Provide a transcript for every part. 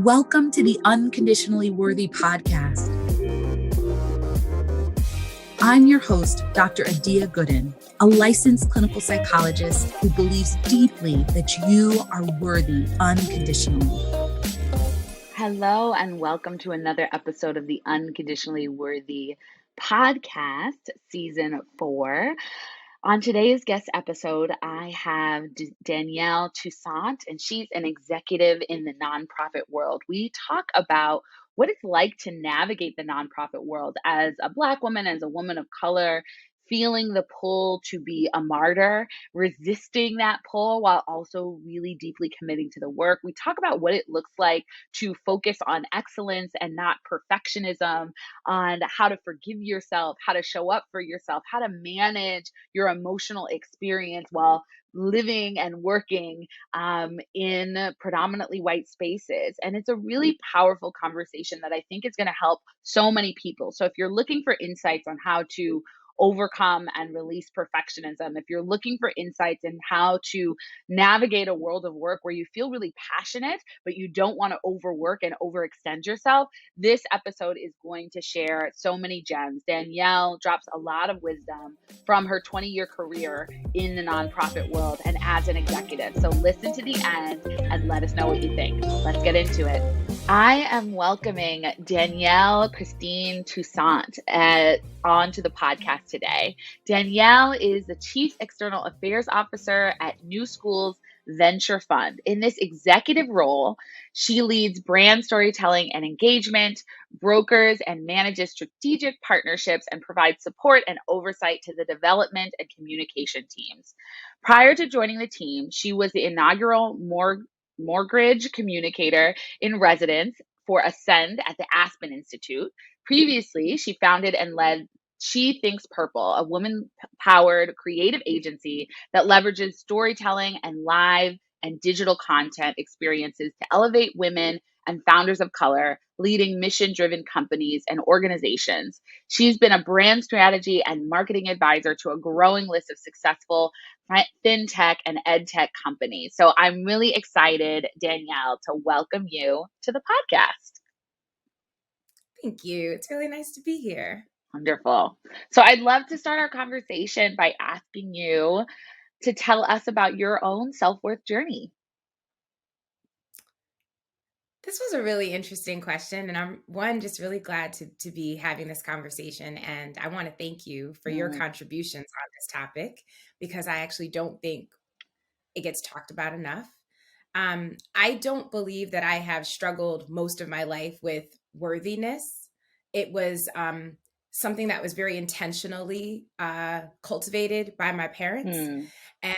Welcome to the Unconditionally Worthy Podcast. I'm your host, Dr. Adia Gooden, a licensed clinical psychologist who believes deeply that you are worthy unconditionally. Hello, and welcome to another episode of the Unconditionally Worthy Podcast, Season 4. On today's guest episode, I have Danielle Toussaint, and she's an executive in the nonprofit world. We talk about what it's like to navigate the nonprofit world as a Black woman, as a woman of color, feeling the pull to be a martyr, resisting that pull while also really deeply committing to the work. We talk about what it looks like to focus on excellence and not perfectionism, on how to forgive yourself, how to show up for yourself, how to manage your emotional experience while living and working in predominantly white spaces. And it's a really powerful conversation that I think is going to help so many people. So if you're looking for insights on how to overcome and release perfectionism, if you're looking for insights in how to navigate a world of work where you feel really passionate, but you don't want to overwork and overextend yourself, this episode is going to share so many gems. Danielle drops a lot of wisdom from her 20-year career in the nonprofit world and as an executive. So listen to the end and let us know what you think. Let's get into it. I am welcoming Danielle Kristine Toussaint onto the podcast today. Danielle is the Chief External Affairs Officer at NewSchools Venture Fund. In this executive role, she leads brand storytelling and engagement, brokers and manages strategic partnerships, and provides support and oversight to the development and communication teams. Prior to joining the team, she was the inaugural mortgage communicator in residence for Ascend at the Aspen Institute. Previously, she founded and led She Thinks Purple, a woman-powered creative agency that leverages storytelling and live and digital content experiences to elevate women and founders of color, leading mission-driven companies and organizations. She's been a brand strategy and marketing advisor to a growing list of successful fintech and edtech companies. So I'm really excited, Danielle, to welcome you to the podcast. Thank you. It's really nice to be here. Wonderful. So I'd love to start our conversation by asking you to tell us about your own self-worth journey. This was a really interesting question, and I'm just really glad to be having this conversation. And I want to thank you for your contributions on this topic, because I actually don't think it gets talked about enough. I don't believe that I have struggled most of my life with worthiness. It was something that was very intentionally cultivated by my parents. And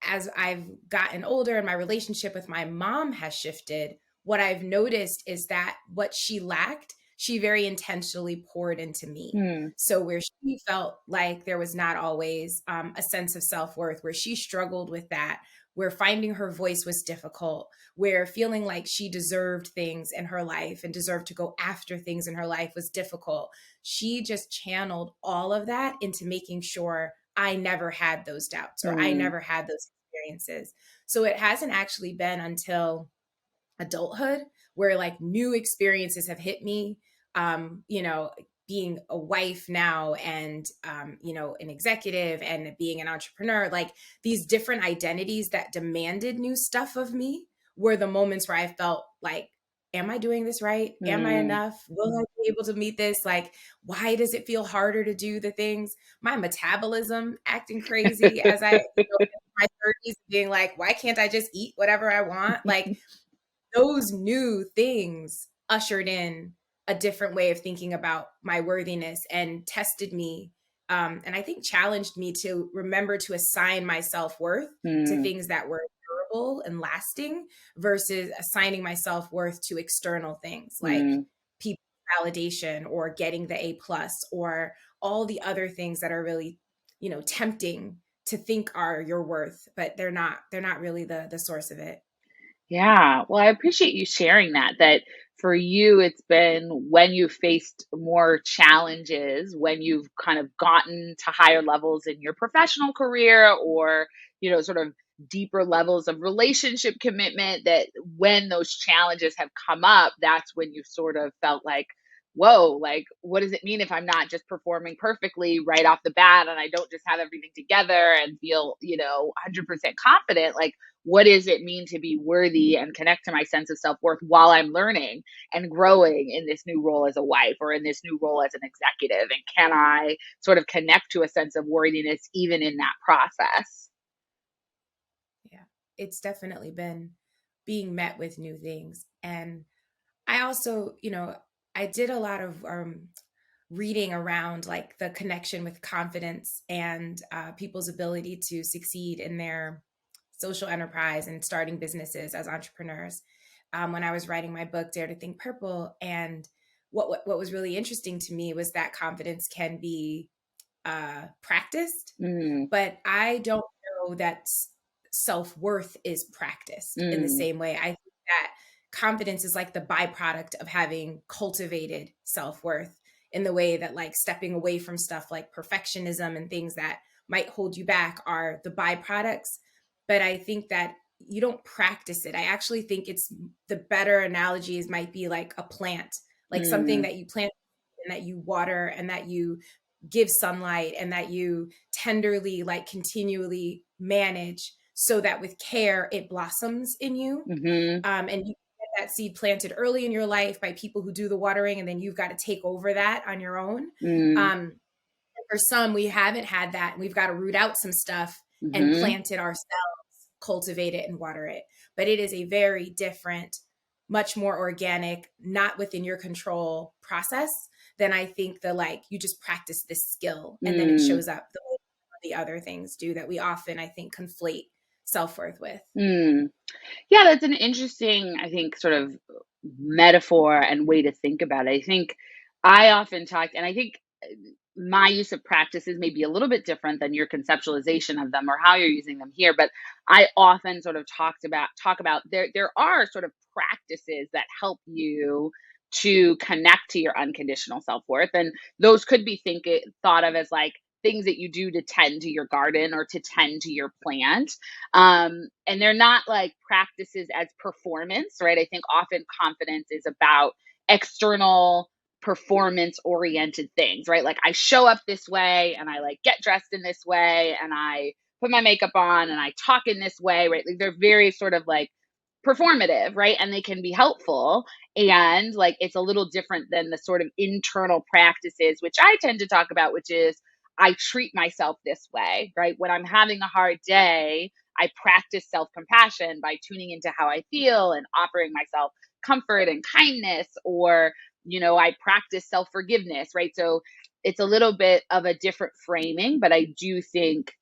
as I've gotten older and my relationship with my mom has shifted, what I've noticed is that what she lacked, she very intentionally poured into me. So where she felt like there was not always a sense of self-worth, where she struggled with that, where finding her voice was difficult, where feeling like she deserved things in her life and deserved to go after things in her life was difficult, she just channeled all of that into making sure I never had those doubts or I never had those experiences. So it hasn't actually been until adulthood where like new experiences have hit me, being a wife now and, an executive and being an entrepreneur, like these different identities that demanded new stuff of me were the moments where I felt like, am I doing this right? Am I enough? Will I be able to meet this? Like, why does it feel harder to do the things? My metabolism acting crazy as I, in my 30s, being like, why can't I just eat whatever I want? Like, those new things ushered in a different way of thinking about my worthiness and tested me. And I think challenged me to remember to assign my self-worth to things that were durable and lasting versus assigning my self-worth to external things like people validation or getting the A+ or all the other things that are really, tempting to think are your worth, but they're not really the source of it. Yeah. Well, I appreciate you sharing that for you, it's been when you faced more challenges, when you've kind of gotten to higher levels in your professional career or, sort of deeper levels of relationship commitment, that when those challenges have come up, that's when you sort of felt like, whoa, like, what does it mean if I'm not just performing perfectly right off the bat and I don't just have everything together and feel, 100% confident? Like, what does it mean to be worthy and connect to my sense of self-worth while I'm learning and growing in this new role as a wife or in this new role as an executive? And can I sort of connect to a sense of worthiness even in that process? Yeah, it's definitely been being met with new things. And I also, I did a lot of reading around like the connection with confidence and people's ability to succeed in their social enterprise and starting businesses as entrepreneurs. When I was writing my book, Dare to Think Purple, and what was really interesting to me was that confidence can be practiced, but I don't know that self-worth is practiced in the same way. I think that confidence is like the byproduct of having cultivated self-worth, in the way that like stepping away from stuff like perfectionism and things that might hold you back are the byproducts. But I think that you don't practice it. I actually think it's the better analogies might be like a plant, like something that you plant and that you water and that you give sunlight and that you tenderly, like continually manage so that with care, it blossoms in you. And you get that seed planted early in your life by people who do the watering, and then you've got to take over that on your own. For some, we haven't had that, and we've got to root out some stuff and plant it ourselves, cultivate it and water it. But it is a very different, much more organic, not within your control process than I think you just practice this skill and then it shows up the way the other things do that we often, I think, conflate self-worth with. Yeah, that's an interesting, I think, sort of metaphor and way to think about it. I think I often talk, and I think my use of practices may be a little bit different than your conceptualization of them or how you're using them here, but I often sort of talk about there are sort of practices that help you to connect to your unconditional self-worth. And those could be thought of as like things that you do to tend to your garden or to tend to your plant. And they're not like practices as performance, right? I think often confidence is about external performance oriented things, right? Like I show up this way and I like get dressed in this way and I put my makeup on and I talk in this way, right? Like they're very sort of like performative, right? And they can be helpful. And like it's a little different than the sort of internal practices, which I tend to talk about, which is I treat myself this way, right? When I'm having a hard day, I practice self-compassion by tuning into how I feel and offering myself comfort and kindness, or, I practice self-forgiveness, right? So it's a little bit of a different framing, but I do think,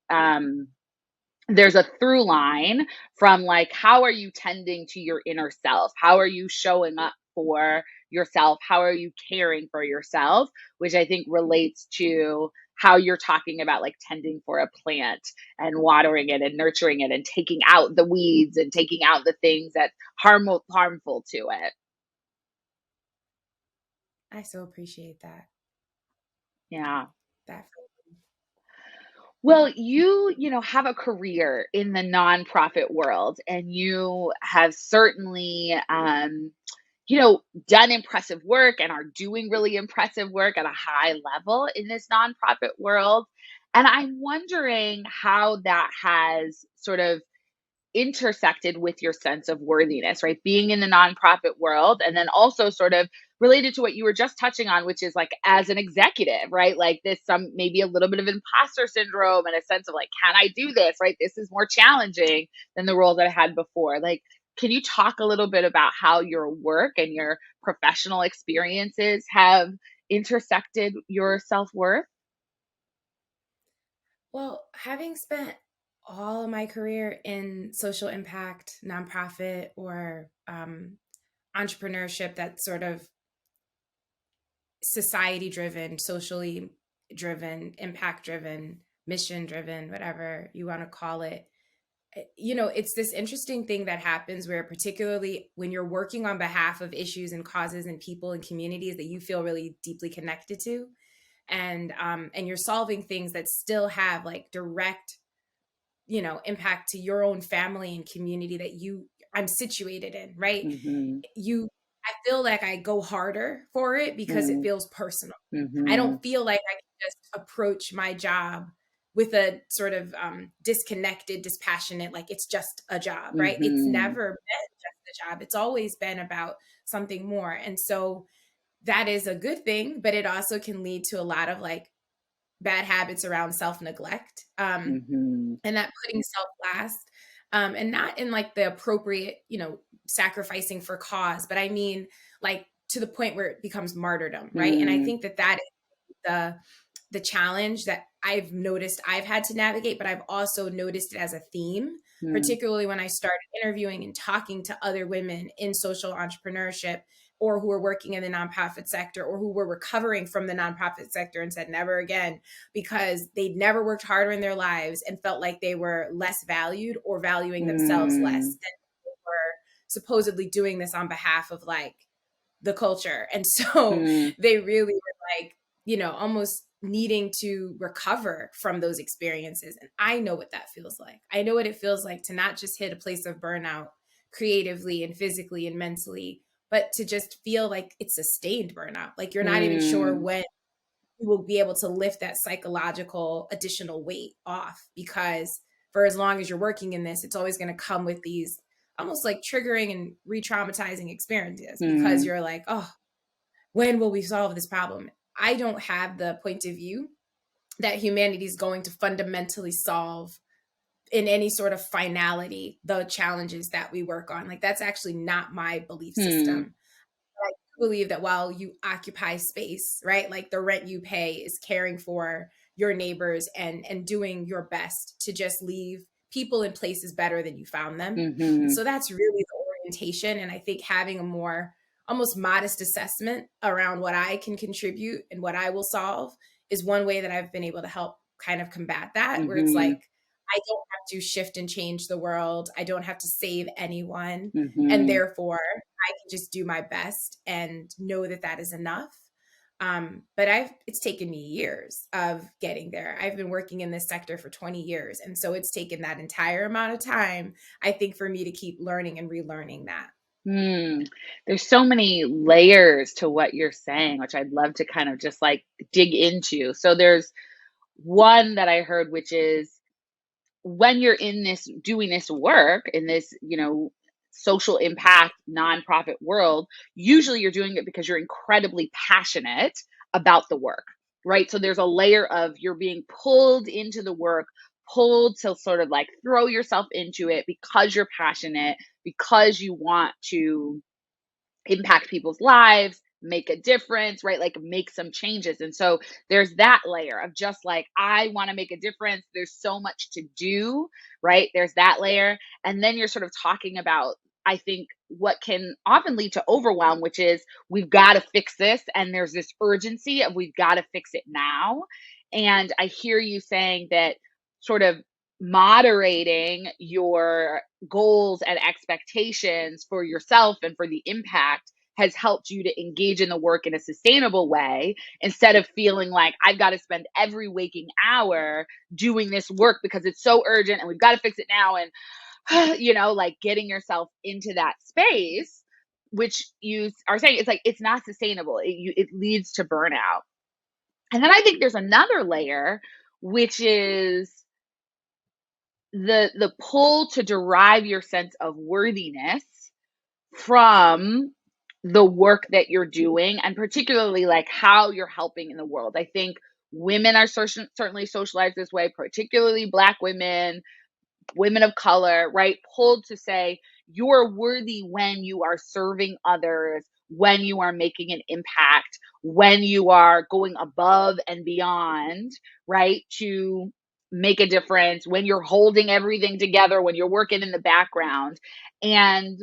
there's a through line from like, how are you tending to your inner self? How are you showing up for yourself? How are you caring for yourself? Which I think relates to how you're talking about like tending for a plant and watering it and nurturing it and taking out the weeds and taking out the things that harmful to it. I so appreciate that. Yeah. That. Well, you have a career in the nonprofit world, and you have certainly, done impressive work and are doing really impressive work at a high level in this nonprofit world. And I'm wondering how that has sort of intersected with your sense of worthiness, right? Being in the nonprofit world, and then also sort of related to what you were just touching on, which is like as an executive, right? Like this, maybe a little bit of imposter syndrome and a sense of like, can I do this, right? This is more challenging than the role that I had before. Like, can you talk a little bit about how your work and your professional experiences have intersected your self-worth? Well, having spent all of my career in social impact, nonprofit, or entrepreneurship that's sort of society driven, socially driven, impact driven, mission driven, whatever you want to call it. It's this interesting thing that happens where, particularly when you're working on behalf of issues and causes and people and communities that you feel really deeply connected to, and you're solving things that still have like direct impact to your own family and community that I'm situated in, right? I feel like I go harder for it because it feels personal. I don't feel like I can just approach my job with a sort of disconnected, dispassionate, like it's just a job, right? It's never been just a job. It's always been about something more. And so that is a good thing, but it also can lead to a lot of like bad habits around self-neglect, and that putting self last, and not in like the appropriate, sacrificing for cause, but I mean like to the point where it becomes martyrdom, right? And I think that is the challenge that I've noticed I've had to navigate, but I've also noticed it as a theme, particularly when I started interviewing and talking to other women in social entrepreneurship, or who were working in the nonprofit sector, or who were recovering from the nonprofit sector and said never again, because they'd never worked harder in their lives and felt like they were less valued or valuing themselves less than they were supposedly doing this on behalf of like the culture. And so they really were like, almost needing to recover from those experiences. And I know what that feels like. I know what it feels like to not just hit a place of burnout creatively and physically and mentally, but to just feel like it's sustained burnout. Like you're not even sure when you will be able to lift that psychological additional weight off, because for as long as you're working in this, it's always going to come with these almost like triggering and re-traumatizing experiences, because you're like, oh, when will we solve this problem? I don't have the point of view that humanity is going to fundamentally solve in any sort of finality the challenges that we work on. Like that's actually not my belief system. I believe that while you occupy space, right, like the rent you pay is caring for your neighbors and doing your best to just leave people in places better than you found them. So that's really the orientation. And I think having a more almost modest assessment around what I can contribute and what I will solve is one way that I've been able to help kind of combat that, where it's like, I don't have to shift and change the world. I don't have to save anyone. And therefore I can just do my best and know that that is enough. But it's taken me years of getting there. I've been working in this sector for 20 years. And so it's taken that entire amount of time, I think, for me to keep learning and relearning that. There's so many layers to what you're saying, which I'd love to kind of just like dig into. So there's one that I heard, which is when you're in this, doing this work in this, social impact nonprofit world, usually you're doing it because you're incredibly passionate about the work, right? So there's a layer of you're being pulled into the work, pulled to sort of like throw yourself into it because you're passionate, because you want to impact people's lives, make a difference, right? Like make some changes. And so there's that layer of just like, I want to make a difference. There's so much to do, right? There's that layer. And then you're sort of talking about, I think, what can often lead to overwhelm, which is we've got to fix this. And there's this urgency of we've got to fix it now. And I hear you saying that sort of moderating your goals and expectations for yourself and for the impact has helped you to engage in the work in a sustainable way, instead of feeling like I've got to spend every waking hour doing this work because it's so urgent and we've got to fix it now. And, like getting yourself into that space, which you are saying, it's like, it's not sustainable. It leads to burnout. And then I think there's another layer, which is the pull to derive your sense of worthiness from the work that you're doing, and particularly like how you're helping in the world. I think women are certainly socialized this way, particularly Black women, women of color, right? Pulled to say you're worthy when you are serving others, when you are making an impact, when you are going above and beyond, right? To make a difference, when you're holding everything together, when you're working in the background. And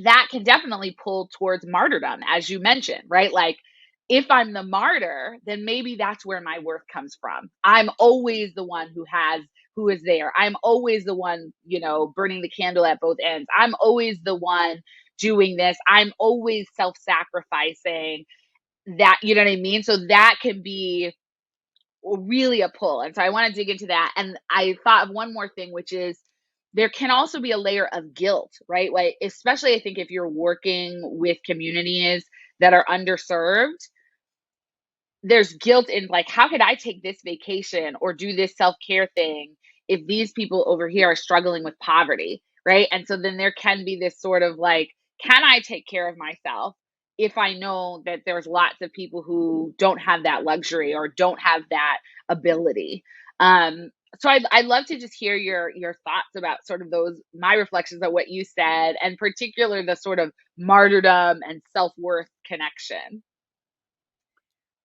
that can definitely pull towards martyrdom, as you mentioned, right? Like, if I'm the martyr, then maybe that's where my worth comes from. I'm always the one who is there. I'm always the one, burning the candle at both ends. I'm always the one doing this. I'm always self-sacrificing. That, you know what I mean? So that can be really a pull. And so I want to dig into that. And I thought of one more thing, which is there can also be a layer of guilt, right? Like, especially I think if you're working with communities that are underserved, there's guilt in like, how could I take this vacation or do this self-care thing if these people over here are struggling with poverty, right? And so then there can be this sort of like, can I take care of myself if I know that there's lots of people who don't have that luxury or don't have that ability? So I'd love to just hear your thoughts about sort of those, my reflections of what you said, and particular the sort of martyrdom and self-worth connection.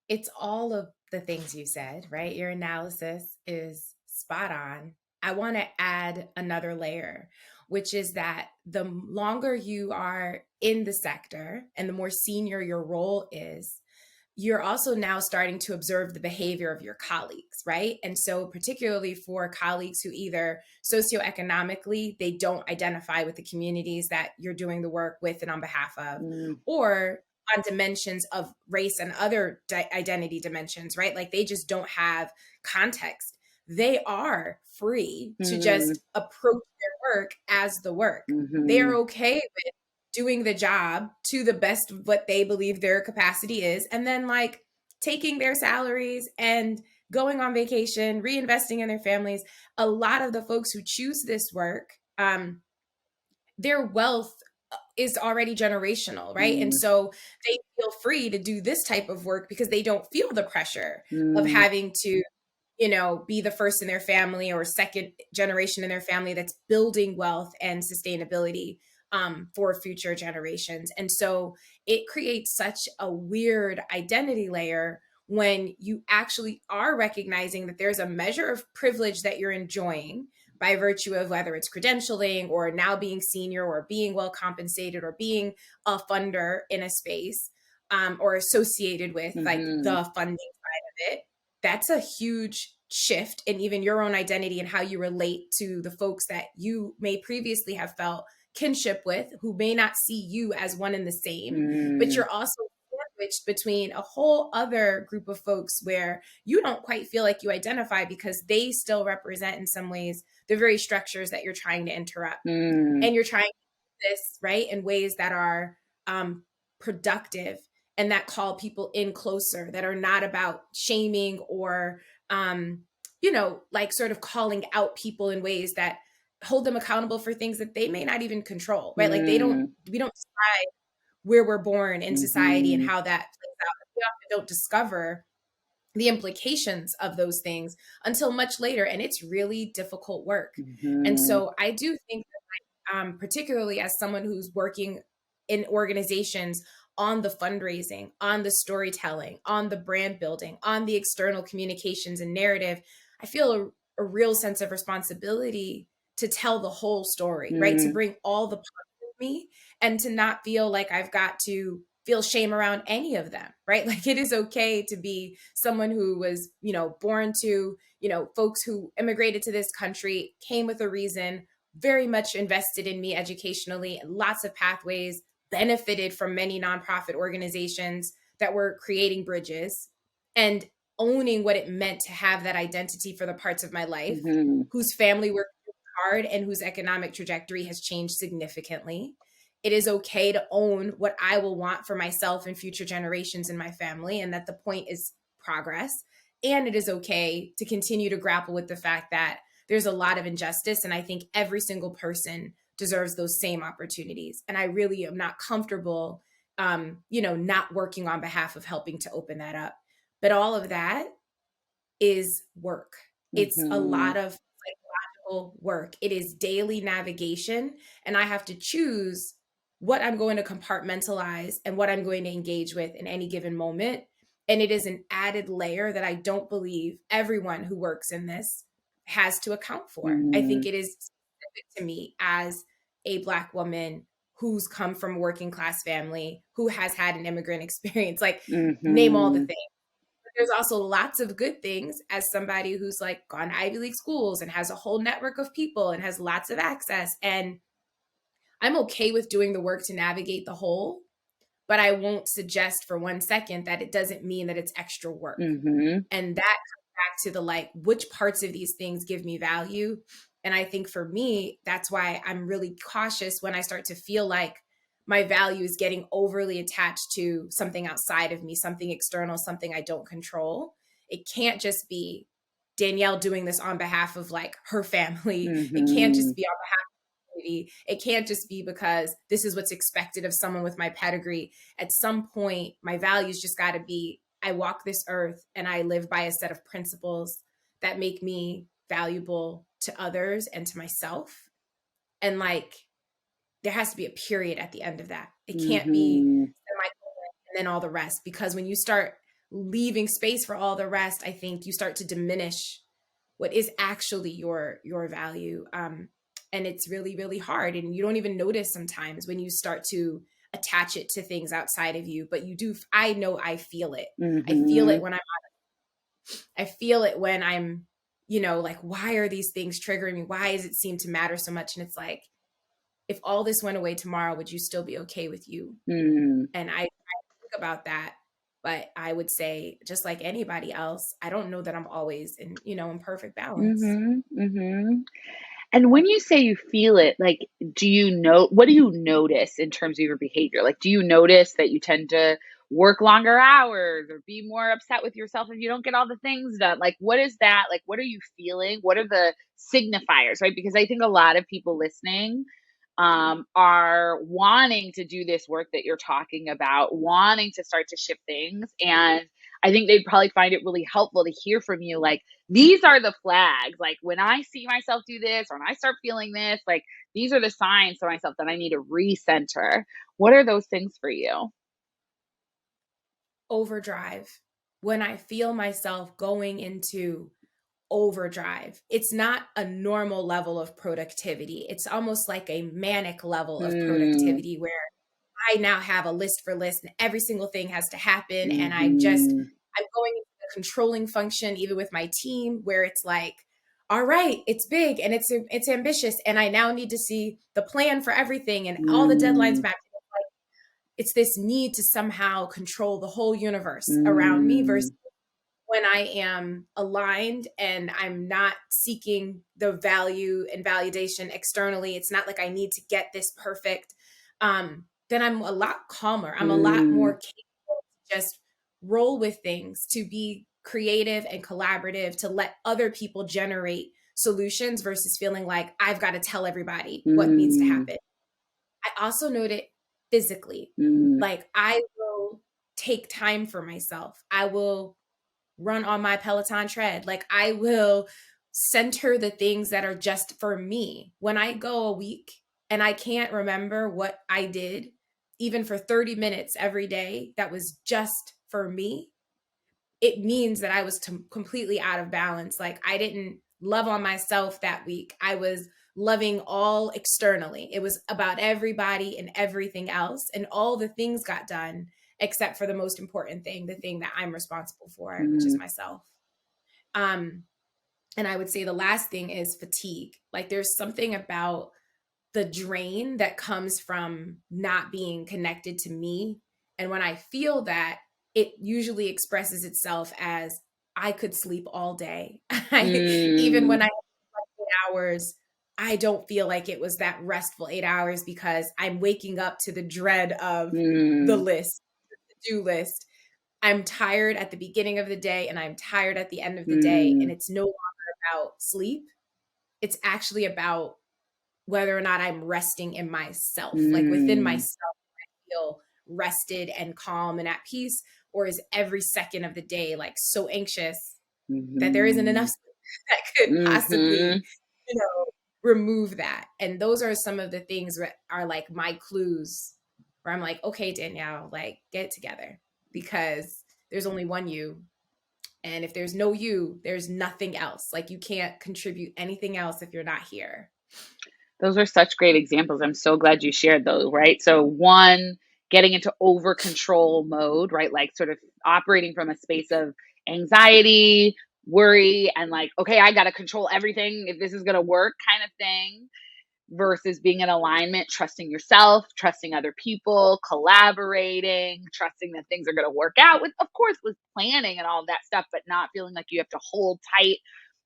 It's all of the things you said, right? Your analysis is spot on. I want to add another layer, which is that the longer you are in the sector and the more senior your role is, you're also now starting to observe the behavior of your colleagues, right? And so particularly for colleagues who either socioeconomically, they don't identify with the communities that you're doing the work with and on behalf of, or on dimensions of race and other identity dimensions, right? Like they just don't have context. They are free to just approach their work as the work. They are okay with doing the job to the best of what they believe their capacity is, and then like taking their salaries and going on vacation, reinvesting in their families. A lot of the folks who choose this work, their wealth is already generational, right? And so they feel free to do this type of work because they don't feel the pressure of having to, be the first in their family or second generation in their family that's building wealth and sustainability for future generations. And so it creates such a weird identity layer when you actually are recognizing that there's a measure of privilege that you're enjoying by virtue of whether it's credentialing or now being senior or being well compensated or being a funder in a space or associated with like the funding side of it. That's a huge shift in even your own identity and how you relate to the folks that you may previously have felt kinship with, who may not see you as one and the same, but you're also sandwiched between a whole other group of folks where you don't quite feel like you identify because they still represent in some ways the very structures that you're trying to interrupt. And you're trying to do this, right, in ways that are productive and that call people in closer, that are not about shaming or, like sort of calling out people in ways that hold them accountable for things that they may not even control, right? Like we don't decide where we're born in society and how that plays out. We often don't discover the implications of those things until much later. And it's really difficult work. And so I do think that, particularly as someone who's working in organizations on the fundraising, on the storytelling, on the brand building, on the external communications and narrative, I feel a real sense of responsibility to tell the whole story, right? To bring all the parts of me and to not feel like I've got to feel shame around any of them, right? Like it is okay to be someone who was, born to, folks who immigrated to this country, came with a reason, very much invested in me educationally, lots of pathways, benefited from many nonprofit organizations that were creating bridges and owning what it meant to have that identity for the parts of my life whose family worked hard and whose economic trajectory has changed significantly. It is okay to own what I will want for myself and future generations in my family, and that the point is progress. And it is okay to continue to grapple with the fact that there's a lot of injustice, and I think every single person deserves those same opportunities. And I really am not comfortable, not working on behalf of helping to open that up. But all of that is work. It's a lot of psychological work. It is daily navigation, and I have to choose what I'm going to compartmentalize and what I'm going to engage with in any given moment. And it is an added layer that I don't believe everyone who works in this has to account for. I think it is specific to me as a Black woman who's come from a working class family, who has had an immigrant experience, like name all the things. But there's also lots of good things as somebody who's like gone to Ivy League schools and has a whole network of people and has lots of access. And I'm okay with doing the work to navigate the whole, but I won't suggest for 1 second that it doesn't mean that it's extra work. And that comes back to the like, which parts of these things give me value? And I think for me, that's why I'm really cautious when I start to feel like my value is getting overly attached to something outside of me, something external, something I don't control. It can't just be Danielle doing this on behalf of like her family. It can't just be on behalf of the community. It can't just be because this is what's expected of someone with my pedigree. At some point, my values just got to be, I walk this earth and I live by a set of principles that make me valuable to others and to myself. And like, there has to be a period at the end of that. It can't be semicolon and then all the rest, because when you start leaving space for all the rest, I think you start to diminish what is actually your value. And it's really, really hard. And you don't even notice sometimes when you start to attach it to things outside of you, but you do. I know I feel it. I feel it when I feel it when I'm, like, why are these things triggering me? Why does it seem to matter so much? And it's like, if all this went away tomorrow, would you still be okay with you? And I think about that, but I would say, just like anybody else, I don't know that I'm always in perfect balance. And when you say you feel it, like, what do you notice in terms of your behavior? Like, do you notice that you tend to work longer hours or be more upset with yourself if you don't get all the things done? Like, what is that? Like, what are you feeling? What are the signifiers, right? Because I think a lot of people listening are wanting to do this work that you're talking about, wanting to start to shift things. And I think they'd probably find it really helpful to hear from you. Like, these are the flags. Like, when I see myself do this, or when I start feeling this, like, these are the signs for myself that I need to recenter. What are those things for you? Overdrive. When I feel myself going into overdrive, it's not a normal level of productivity. It's almost like a manic level of productivity where I now have a list for list and every single thing has to happen. And I'm going into the controlling function, even with my team, where it's like, all right, it's big and it's ambitious. And I now need to see the plan for everything and all the deadlines mapped. It's this need to somehow control the whole universe around me versus when I am aligned and I'm not seeking the value and validation externally. It's not like I need to get this perfect. Then I'm a lot calmer. I'm a lot more capable to just roll with things, to be creative and collaborative, to let other people generate solutions versus feeling like I've got to tell everybody what needs to happen. I also note it physically. Like, I will take time for myself. I will run on my Peloton tread. Like, I will center the things that are just for me. When I go a week and I can't remember what I did, even for 30 minutes every day, that was just for me, it means that I was completely out of balance. Like, I didn't love on myself that week. I was loving all externally. It was about everybody and everything else. And all the things got done except for the most important thing, the thing that I'm responsible for, which is myself. And I would say the last thing is fatigue. Like, there's something about the drain that comes from not being connected to me. And when I feel that, it usually expresses itself as I could sleep all day. Even when I slept 8 hours, I don't feel like it was that restful 8 hours because I'm waking up to the dread of the list, the to-do list. I'm tired at the beginning of the day and I'm tired at the end of the day. And it's no longer about sleep. It's actually about whether or not I'm resting in myself, like within myself, I feel rested and calm and at peace, or is every second of the day like so anxious that there isn't enough that could possibly, remove that. And those are some of the things that are like my clues where I'm like, okay, Danielle, like, get it together, because there's only one you. And if there's no you, there's nothing else. Like, you can't contribute anything else if you're not here. Those are such great examples. I'm so glad you shared those, right? So, one, getting into over control mode, right? Like, sort of operating from a space of anxiety, worry, and like, okay, I got to control everything if this is going to work kind of thing. versus being in alignment, trusting yourself, trusting other people, collaborating, trusting that things are going to work out with, of course, with planning and all of that stuff, but not feeling like you have to hold tight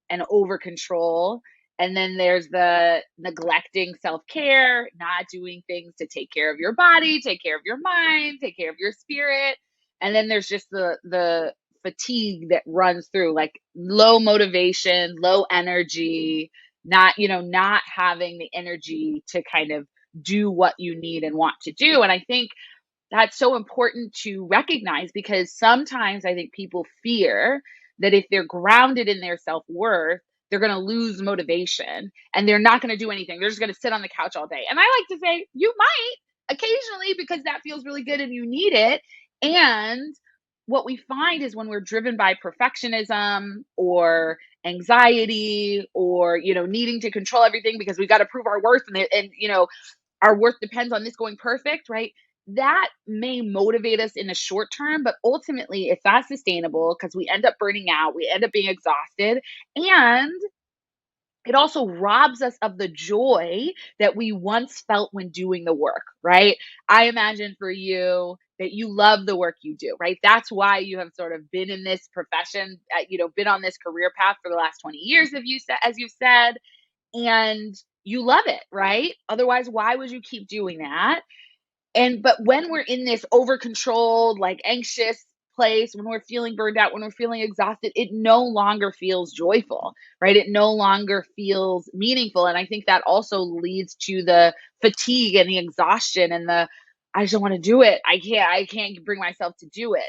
and over control. And then there's the neglecting self-care, not doing things to take care of your body, take care of your mind, take care of your spirit. And then there's just the fatigue that runs through, like low motivation, low energy, not having the energy to kind of do what you need and want to do. And I think that's so important to recognize, because sometimes I think people fear that if they're grounded in their self-worth, they're going to lose motivation and they're not going to do anything. They're just going to sit on the couch all day. And I like to say, you might occasionally, because that feels really good and you need it. And what we find is when we're driven by perfectionism or anxiety or, needing to control everything because we got to prove our worth, and our worth depends on this going perfect, right? That may motivate us in the short term, but ultimately it's not sustainable because we end up burning out, we end up being exhausted, and it also robs us of the joy that we once felt when doing the work, right? I imagine for you that you love the work you do, right? That's why you have sort of been in this profession, been on this career path for the last 20 years, as you've said, and you love it, right? Otherwise, why would you keep doing that? But when we're in this over controlled, like anxious place, when we're feeling burned out, when we're feeling exhausted, it no longer feels joyful, right? It no longer feels meaningful. And I think that also leads to the fatigue and the exhaustion and I just don't want to do it. I can't bring myself to do it.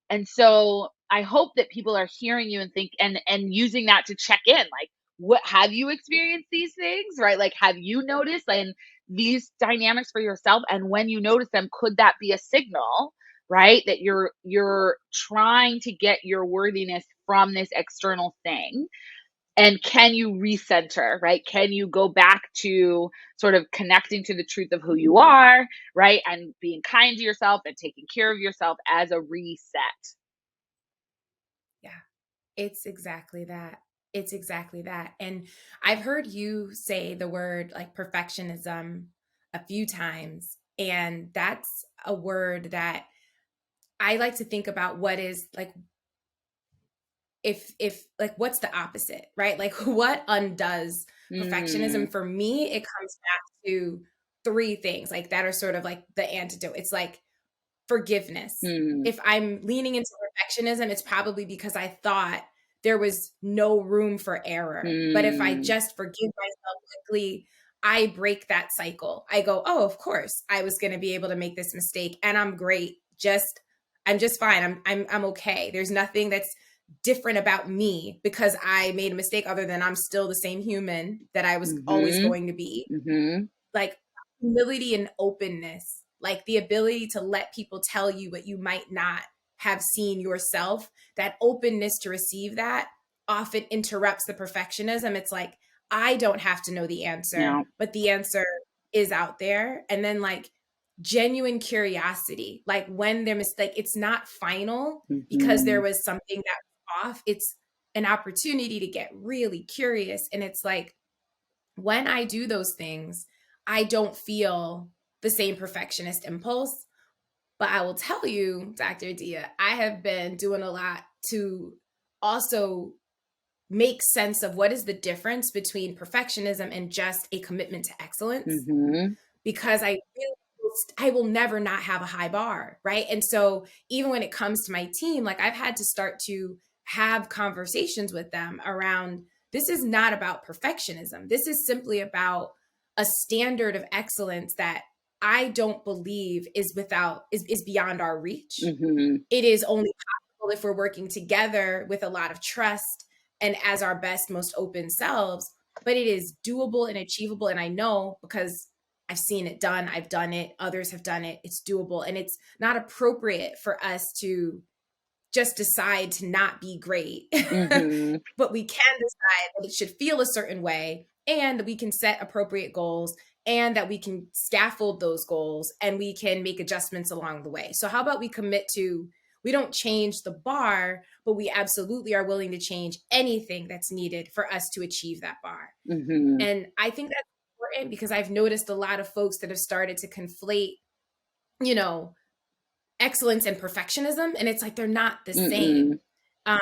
And so I hope that people are hearing you and using that to check in, like, what have you experienced these things, right? Like, have you noticed and these dynamics for yourself? And when you notice them, could that be a signal, right, that you're trying to get your worthiness from this external thing? And can you recenter, right? Can you go back to sort of connecting to the truth of who you are, right? And being kind to yourself and taking care of yourself as a reset. Yeah, it's exactly that. It's exactly that. And I've heard you say the word like perfectionism a few times. And that's a word that I like to think about. What is like, if like, what's the opposite, right? Like, what undoes perfectionism? For me, it comes back to three things like that are sort of like the antidote. It's like forgiveness. If I'm leaning into perfectionism, it's probably because I thought there was no room for error. But if I just forgive myself quickly, I break that cycle. I go, oh, of course, I was going to be able to make this mistake, and I'm great. I'm just fine. I'm okay. There's nothing that's different about me because I made a mistake, other than I'm still the same human that I was always going to be. Like humility and openness, like the ability to let people tell you what you might not have seen yourself. That openness to receive that often interrupts the perfectionism. It's like, I don't have to know the answer, but the answer is out there. And then like genuine curiosity, like when there is like, it's not final because there was something that was off. It's an opportunity to get really curious. And it's like, when I do those things, I don't feel the same perfectionist impulse. But I will tell you, Dr. Dia, I have been doing a lot to also make sense of what is the difference between perfectionism and just a commitment to excellence. Because I will never not have a high bar, right? And so even when it comes to my team, like I've had to start to have conversations with them around, this is not about perfectionism. This is simply about a standard of excellence that I don't believe is beyond our reach. It is only possible if we're working together with a lot of trust and as our best, most open selves. But it is doable and achievable. And I know because I've seen it done. I've done it. Others have done it. It's doable. And it's not appropriate for us to just decide to not be great. But we can decide that it should feel a certain way, and we can set appropriate goals, and that we can scaffold those goals, and we can make adjustments along the way. So how about we commit to, we don't change the bar, but we absolutely are willing to change anything that's needed for us to achieve that bar. And I think that's important because I've noticed a lot of folks that have started to conflate, excellence and perfectionism. And it's like, they're not the same by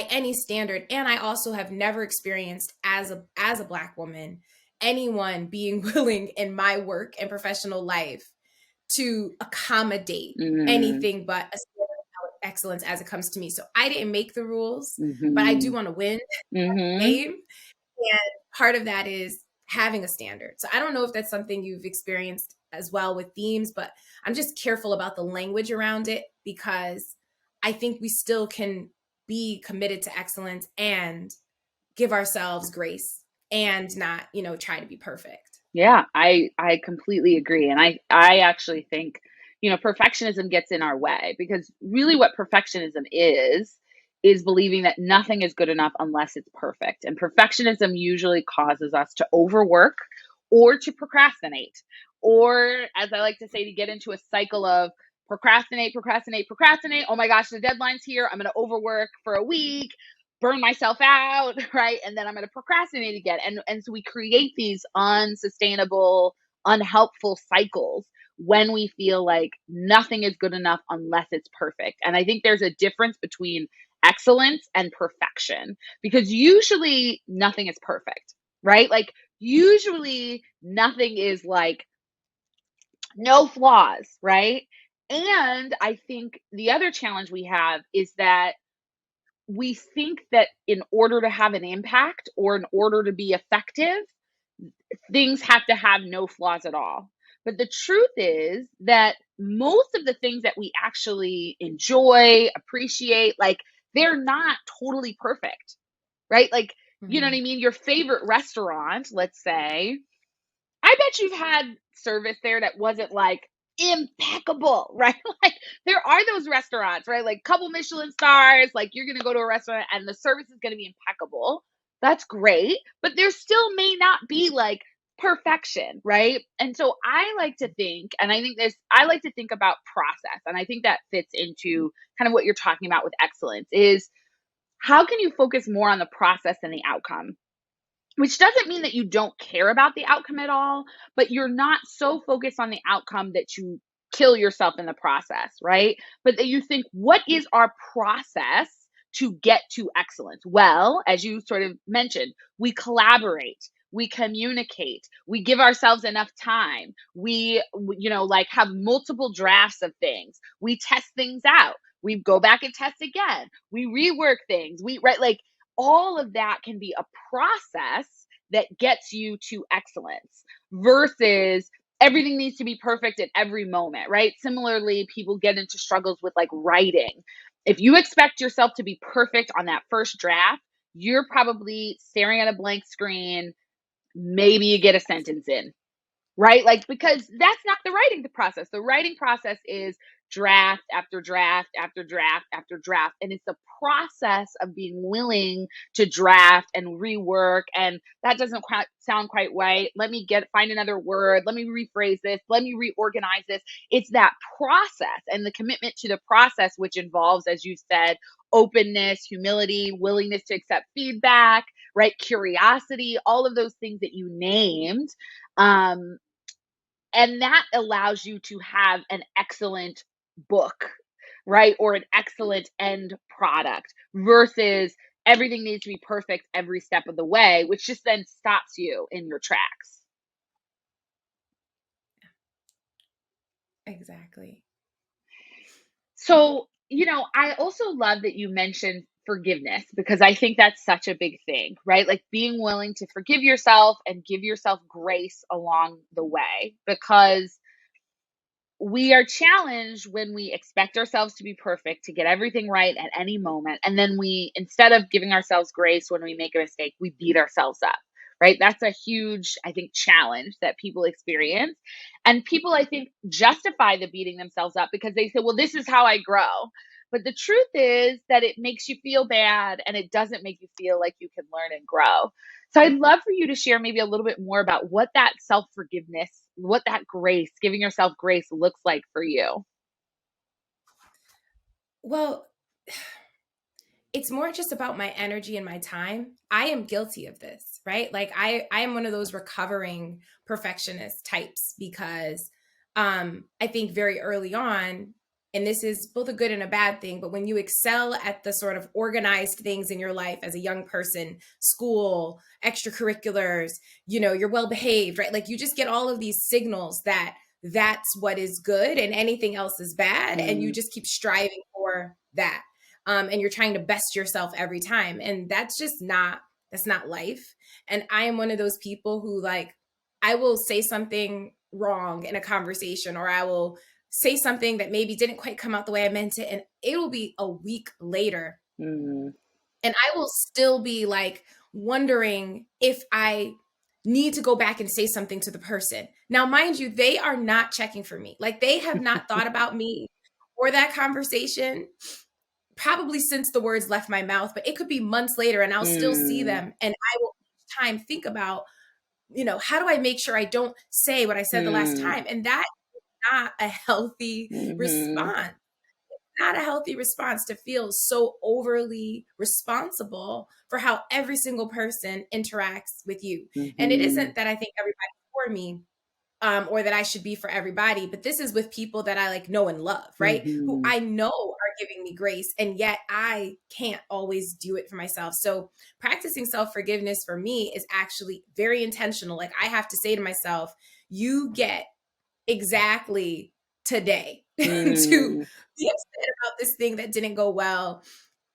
any standard. And I also have never experienced as a Black woman, anyone being willing in my work and professional life to accommodate anything but a standard of excellence as it comes to me. So I didn't make the rules, but I do want to win the game. And part of that is having a standard. So I don't know if that's something you've experienced as well with themes, but I'm just careful about the language around it because I think we still can be committed to excellence and give ourselves grace and not, try to be perfect. Yeah, I completely agree. And I actually think, perfectionism gets in our way because really what perfectionism is believing that nothing is good enough unless it's perfect. And perfectionism usually causes us to overwork or to procrastinate, or as I like to say, to get into a cycle of procrastinate. Oh my gosh, the deadline's here. I'm going to overwork for a week, burn myself out, right? And then I'm going to procrastinate again. And so we create these unsustainable, unhelpful cycles when we feel like nothing is good enough unless it's perfect. And I think there's a difference between excellence and perfection because usually nothing is perfect, right? Like usually nothing is like no flaws, right? And I think the other challenge we have is that we think that in order to have an impact or in order to be effective, things have to have no flaws at all. But the truth is that most of the things that we actually enjoy, appreciate, like they're not totally perfect, right? Like, you know what I mean? Your favorite restaurant, let's say, I bet you've had service there that wasn't like impeccable, right? Like there are those restaurants, right? Like couple Michelin stars, like you're going to go to a restaurant and the service is going to be impeccable. That's great, but there still may not be like perfection, right? And so I like to think, and I like to think about process. And I think that fits into kind of what you're talking about with excellence is how can you focus more on the process than the outcome? Which doesn't mean that you don't care about the outcome at all, but you're not so focused on the outcome that you kill yourself in the process, right? But that you think, what is our process to get to excellence? Well, as you sort of mentioned, we collaborate, we communicate, we give ourselves enough time, we like have multiple drafts of things, we test things out, we go back and test again, we rework things, right, like all of that can be a process that gets you to excellence versus everything needs to be perfect at every moment, right? Similarly, people get into struggles with like writing. If you expect yourself to be perfect on that first draft, you're probably staring at a blank screen. Maybe you get a sentence in, right? Like, because that's not the writing process. The writing process is draft after draft after draft after draft. And it's the process of being willing to draft and rework. And that doesn't sound quite right. Let me find another word. Let me rephrase this. Let me reorganize this. It's that process and the commitment to the process, which involves, as you said, openness, humility, willingness to accept feedback, right? Curiosity, all of those things that you named. And that allows you to have an excellent book, right? Or an excellent end product versus everything needs to be perfect every step of the way, which just then stops you in your tracks. Exactly. So, I also love that you mentioned forgiveness because I think that's such a big thing, right? Like being willing to forgive yourself and give yourself grace along the way because we are challenged when we expect ourselves to be perfect, to get everything right at any moment. And then instead of giving ourselves grace when we make a mistake, we beat ourselves up, right? That's a huge, I think, challenge that people experience. And people, I think, justify the beating themselves up because they say, well, this is how I grow. But the truth is that it makes you feel bad and it doesn't make you feel like you can learn and grow. So I'd love for you to share maybe a little bit more about what that self-forgiveness, what that grace, giving yourself grace looks like for you. Well, it's more just about my energy and my time. I am guilty of this, right? Like I am one of those recovering perfectionist types because I think very early on, and this is both a good and a bad thing, but when you excel at the sort of organized things in your life as a young person, school, extracurriculars, you're well behaved, right? Like you just get all of these signals that that's what is good and anything else is bad. And you just keep striving for that. And you're trying to best yourself every time. And that's not life. And I am one of those people who like, I will say something wrong in a conversation, or I will say something that maybe didn't quite come out the way I meant it. And it will be a week later. And I will still be like wondering if I need to go back and say something to the person. Now, mind you, they are not checking for me. Like they have not thought about me or that conversation probably since the words left my mouth, but it could be months later and I'll still see them. And I will each time think about, how do I make sure I don't say what I said the last time? And that is not a healthy response. It's not a healthy response to feel so overly responsible for how every single person interacts with you. And it isn't that I think everybody's for me, or that I should be for everybody, but this is with people that I like know and love, right? Who I know are giving me grace, and yet I can't always do it for myself. So practicing self-forgiveness for me is actually very intentional. Like I have to say to myself, you get exactly today to be upset about this thing that didn't go well,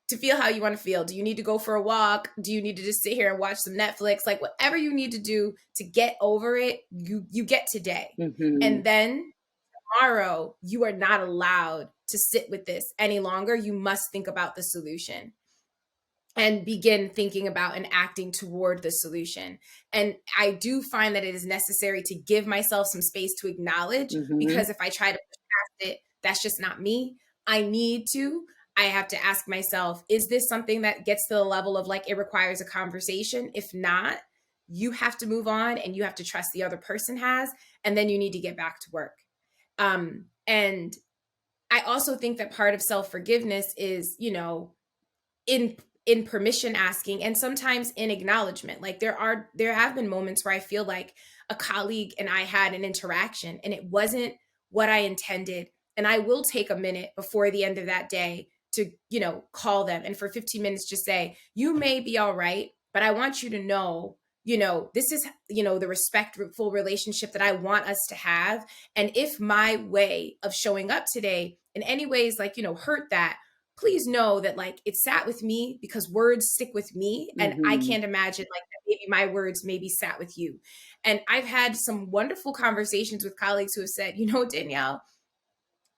to feel how you want to feel. Do you need to go for a walk? Do you need to just sit here and watch some Netflix? Like whatever you need to do to get over it, you get today. And then tomorrow, you are not allowed to sit with this any longer. You must think about the solution and begin thinking about and acting toward the solution. And I do find that it is necessary to give myself some space to acknowledge, because if I try to push past it, that's just not me. I have to ask myself, is this something that gets to the level of like, it requires a conversation? If not, you have to move on and you have to trust the other person has, and then you need to get back to work. And I also think that part of self-forgiveness is, in permission asking, and sometimes in acknowledgement. Like there have been moments where I feel like a colleague and I had an interaction and it wasn't what I intended. And I will take a minute before the end of that day to, call them. And for 15 minutes, just say, you may be all right, but I want you to know, this is, the respectful relationship that I want us to have. And if my way of showing up today in any ways, like, hurt that, please know that like it sat with me, because words stick with me. And I can't imagine like that maybe my words maybe sat with you. And I've had some wonderful conversations with colleagues who have said, Danielle,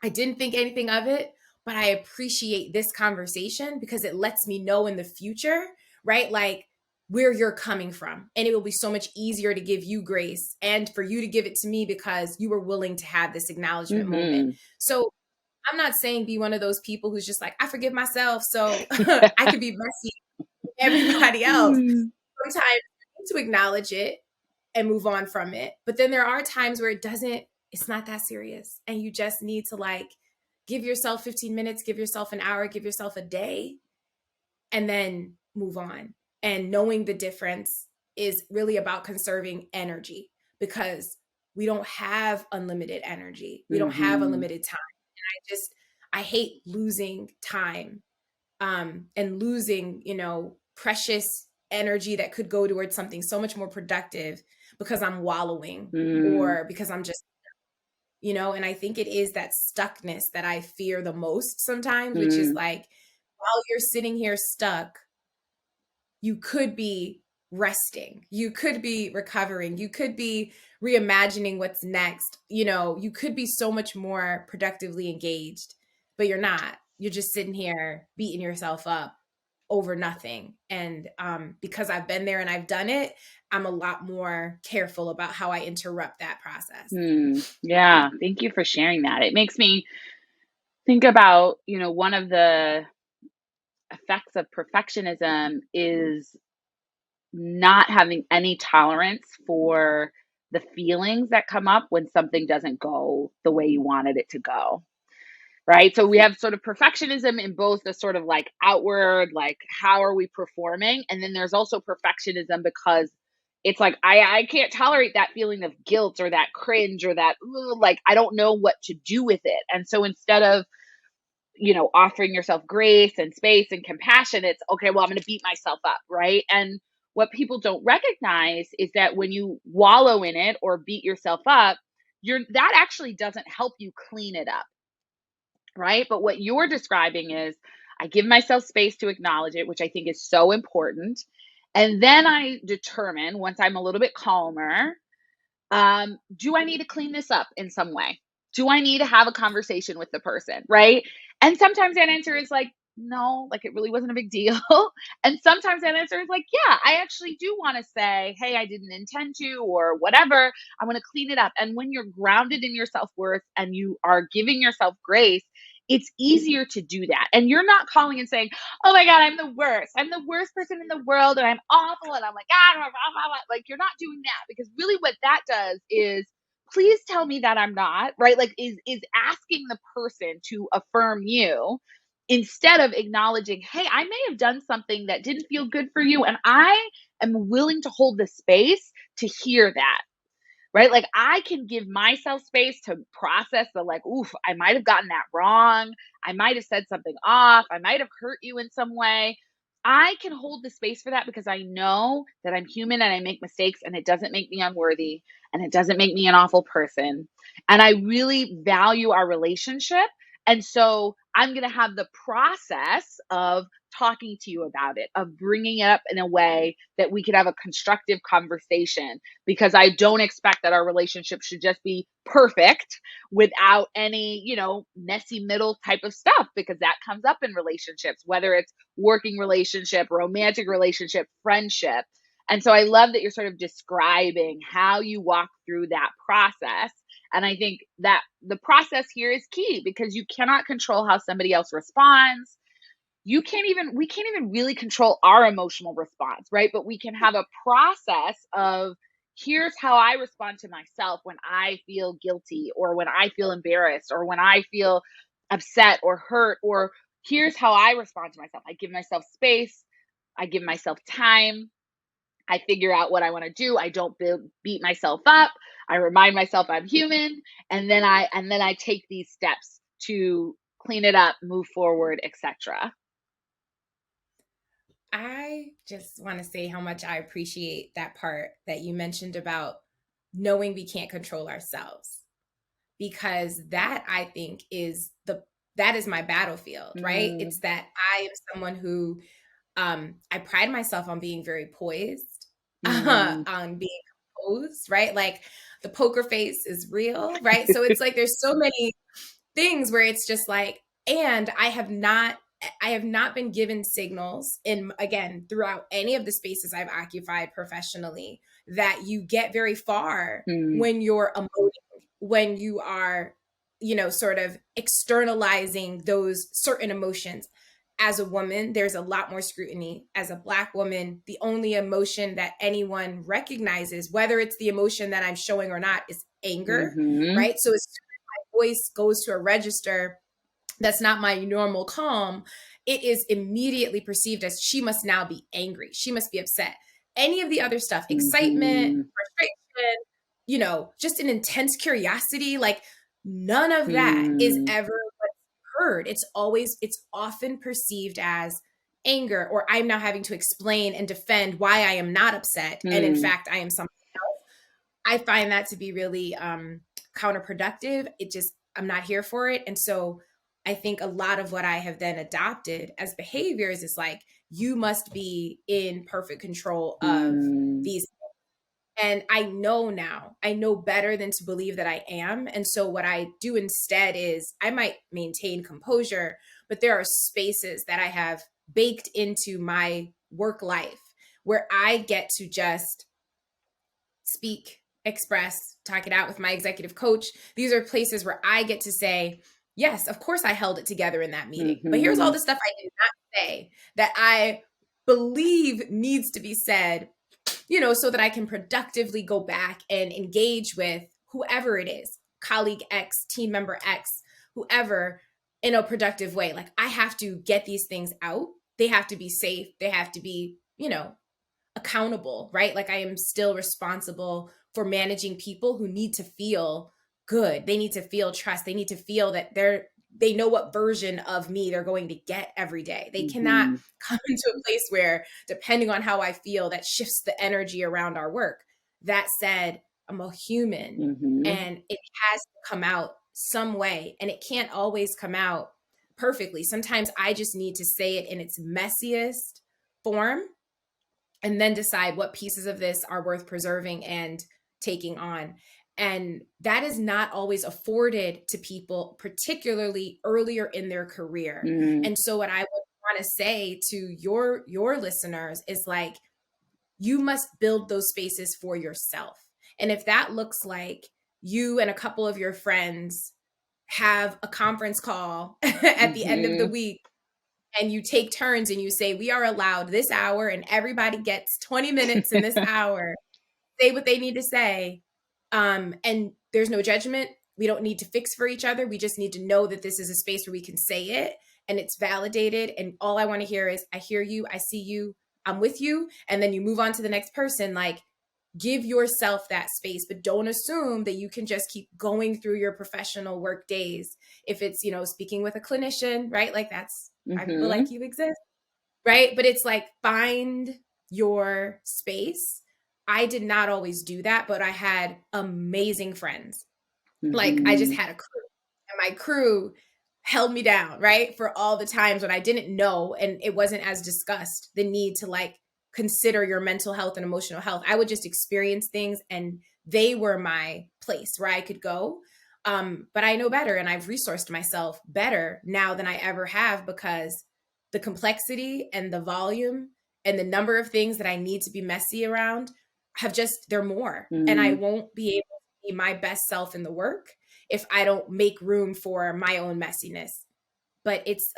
I didn't think anything of it, but I appreciate this conversation because it lets me know in the future, right? Like where you're coming from. And it will be so much easier to give you grace and for you to give it to me because you were willing to have this acknowledgement moment. So I'm not saying be one of those people who's just like, I forgive myself so I can be messy with everybody else. Sometimes you need to acknowledge it and move on from it. But then there are times where it's not that serious. And you just need to like give yourself 15 minutes, give yourself an hour, give yourself a day, and then move on. And knowing the difference is really about conserving energy, because we don't have unlimited energy. We don't have unlimited time. And I hate losing time and losing, precious energy that could go towards something so much more productive because I'm wallowing or because I'm just, and I think it is that stuckness that I fear the most sometimes, which is like, while you're sitting here stuck, you could be resting, you could be recovering, you could be reimagining what's next, you could be so much more productively engaged, but you're not. You're just sitting here beating yourself up over nothing. And because I've been there and I've done it, I'm a lot more careful about how I interrupt that process. Yeah, thank you for sharing that. It makes me think about, one of the effects of perfectionism is not having any tolerance for the feelings that come up when something doesn't go the way you wanted it to go. right? So we have sort of perfectionism in both the sort of like outward, like how are we performing? And then there's also perfectionism because it's like, I can't tolerate that feeling of guilt or that cringe or that, like, I don't know what to do with it. And so instead of, offering yourself grace and space and compassion, it's okay, well, I'm going to beat myself up, right? And what people don't recognize is that when you wallow in it or beat yourself up, that actually doesn't help you clean it up, right? But what you're describing is I give myself space to acknowledge it, which I think is so important. And then I determine once I'm a little bit calmer, do I need to clean this up in some way? Do I need to have a conversation with the person, right? And sometimes that answer is like, no, like it really wasn't a big deal. And sometimes that answer is like, yeah, I actually do want to say, hey, I didn't intend to, or whatever. I want to clean it up. And when you're grounded in your self-worth and you are giving yourself grace, it's easier to do that. And you're not calling and saying, oh my God, I'm the worst. I'm the worst person in the world and I'm awful. And I'm like, ah, blah, blah, blah, blah. Like, you're not doing that, because really what that does is, please tell me that I'm not, right? Like is asking the person to affirm you instead of acknowledging, hey, I may have done something that didn't feel good for you. And I am willing to hold the space to hear that. Right? Like I can give myself space to process the like, oof, I might have gotten that wrong. I might have said something off. I might have hurt you in some way. I can hold the space for that because I know that I'm human and I make mistakes, and it doesn't make me unworthy and it doesn't make me an awful person. And I really value our relationship. And so I'm going to have the process of talking to you about it, of bringing it up in a way that we could have a constructive conversation, because I don't expect that our relationship should just be perfect without any, messy middle type of stuff, because that comes up in relationships, whether it's working relationship, romantic relationship, friendship. And so I love that you're sort of describing how you walk through that process. And I think that the process here is key, because you cannot control how somebody else responds. We can't even really control our emotional response, right? But we can have a process of, here's how I respond to myself when I feel guilty, or when I feel embarrassed, or when I feel upset or hurt, or here's how I respond to myself. I give myself space. I give myself time. I figure out what I want to do. I don't beat myself up. I remind myself I'm human, and then I take these steps to clean it up, move forward, etc. I just want to say how much I appreciate that part that you mentioned about knowing we can't control ourselves, because that, I think, that is my battlefield, right? It's that I am someone who, I pride myself on being very poised, on being composed, right? Like the poker face is real, right? So it's like, there's so many things where it's just like, and I have not been given signals again, throughout any of the spaces I've occupied professionally, that you get very far when you're emoting, when you are, sort of externalizing those certain emotions. As a woman, there's a lot more scrutiny. As a Black woman, the only emotion that anyone recognizes, whether it's the emotion that I'm showing or not, is anger, right? So as soon as my voice goes to a register that's not my normal calm, it is immediately perceived as, she must now be angry. She must be upset. Any of the other stuff, excitement, frustration, just an intense curiosity, like none of that is ever what's heard. It's often perceived as anger, or I'm now having to explain and defend why I am not upset. And in fact, I am something else. I find that to be really counterproductive. I'm not here for it. And so I think a lot of what I have then adopted as behaviors is like, you must be in perfect control of these. And I know better than to believe that I am. And so what I do instead is, I might maintain composure, but there are spaces that I have baked into my work life where I get to just speak, express, talk it out with my executive coach. These are places where I get to say, yes, of course I held it together in that meeting, but here's all the stuff I did not say that I believe needs to be said, so that I can productively go back and engage with whoever it is, colleague X, team member X, whoever, in a productive way. Like I have to get these things out. They have to be safe. They have to be, accountable, right? Like I am still responsible for managing people who need to feel good. They need to feel trust. They need to feel that they know what version of me they're going to get every day. They cannot come into a place where, depending on how I feel, that shifts the energy around our work. That said, I'm a human and it has to come out some way, and it can't always come out perfectly. Sometimes I just need to say it in its messiest form and then decide what pieces of this are worth preserving and taking on. And that is not always afforded to people, particularly earlier in their career. And so what I would want to say to your listeners is like, you must build those spaces for yourself. And if that looks like you and a couple of your friends have a conference call at the end of the week, and you take turns and you say, we are allowed this hour and everybody gets 20 minutes in this hour, say what they need to say. And there's no judgment. We don't need to fix for each other. We just need to know that this is a space where we can say it and it's validated. And all I want to hear is, I hear you, I see you, I'm with you. And then you move on to the next person. Like, give yourself that space, but don't assume that you can just keep going through your professional work days. If it's, speaking with a clinician, right? Like that's, I feel like you exist, right? But it's like, find your space. I did not always do that, but I had amazing friends. Like I just had a crew, and my crew held me down, right? For all the times when I didn't know, and it wasn't as discussed, the need to like consider your mental health and emotional health. I would just experience things, and they were my place where I could go. But I know better, and I've resourced myself better now than I ever have, because the complexity and the volume and the number of things that I need to be messy around they're more. And I won't be able to be my best self in the work if I don't make room for my own messiness. But it's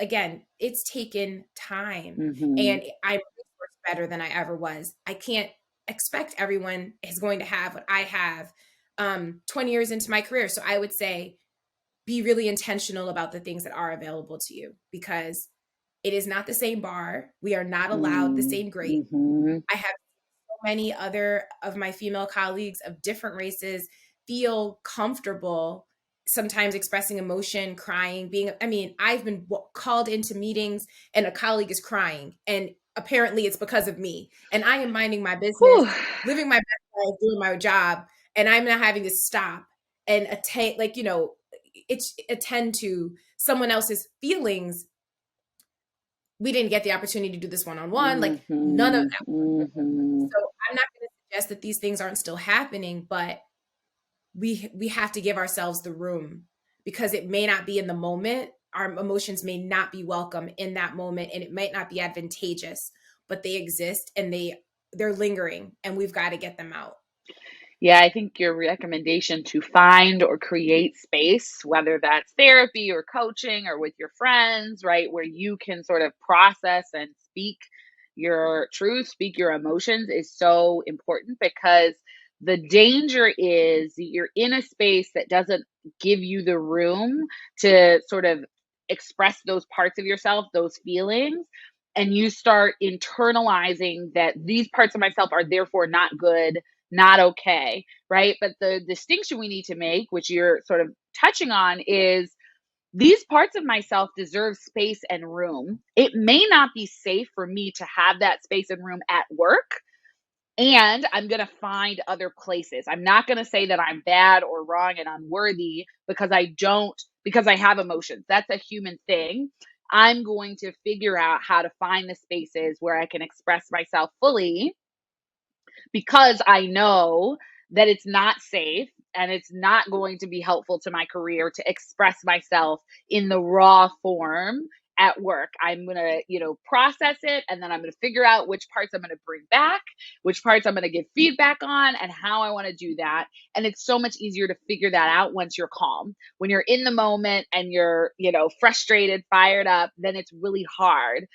taken time, and I'm resourced better than I ever was. I can't expect everyone is going to have what I have 20 years into my career. So I would say, be really intentional about the things that are available to you, because it is not the same bar. We are not allowed the same grade. I have so many other of my female colleagues of different races feel comfortable sometimes expressing emotion, crying, I've been called into meetings and a colleague is crying, and apparently it's because of me. And I am minding my business, living my best life, doing my job, and I'm not having to stop and attend to someone else's feelings. We didn't get the opportunity to do this one-on-one, like none of that. So I'm not going to suggest that these things aren't still happening, but we have to give ourselves the room, because it may not be in the moment. Our emotions may not be welcome in that moment, and it might not be advantageous, but they exist and they're lingering, and we've got to get them out. Yeah, I think your recommendation to find or create space, whether that's therapy or coaching or with your friends, right, where you can sort of process and speak your truth, speak your emotions, is so important, because the danger is you're in a space that doesn't give you the room to sort of express those parts of yourself, those feelings, and you start internalizing that these parts of myself are therefore not good, not okay, right? But the distinction we need to make, which you're sort of touching on, is these parts of myself deserve space and room. It may not be safe for me to have that space and room at work, and I'm going to find other places. I'm not going to say that I'm bad or wrong and unworthy because I have emotions. That's a human thing. I'm going to figure out how to find the spaces where I can express myself fully, because I know that it's not safe and it's not going to be helpful to my career to express myself in the raw form at work. I'm going to, process it, and then I'm going to figure out which parts I'm going to bring back, which parts I'm going to give feedback on, and how I want to do that. And it's so much easier to figure that out once you're calm. When you're in the moment and you're, frustrated, fired up, then it's really hard.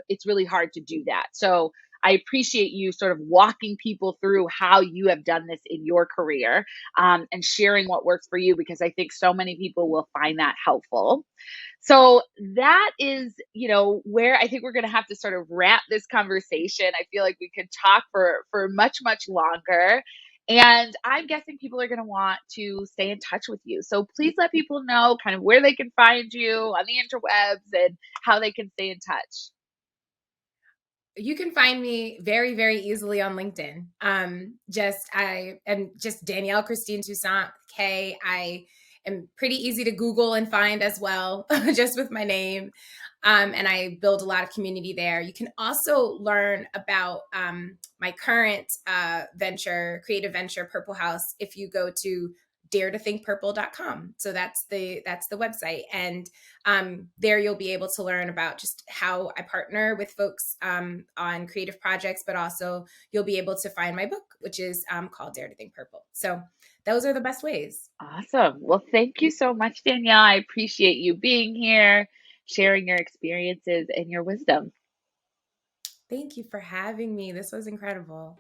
It's really hard to do that. So I appreciate you sort of walking people through how you have done this in your career, and sharing what works for you, because I think so many people will find that helpful. So that is, where I think we're going to have to sort of wrap this conversation. I feel like we could talk for much, much longer. And I'm guessing people are going to want to stay in touch with you. So please let people know kind of where they can find you on the interwebs and how they can stay in touch. You can find me very, very easily on LinkedIn. I am just Danielle Kristine Toussaint, K. I am pretty easy to Google and find as well, just with my name. And I build a lot of community there. You can also learn about my current creative venture, Purple House, if you go to daretothinkpurple.com. So that's the website. And there you'll be able to learn about just how I partner with folks on creative projects, but also you'll be able to find my book, which is called Dare to Think Purple. So those are the best ways. Awesome. Well, thank you so much, Danielle. I appreciate you being here, sharing your experiences and your wisdom. Thank you for having me. This was incredible.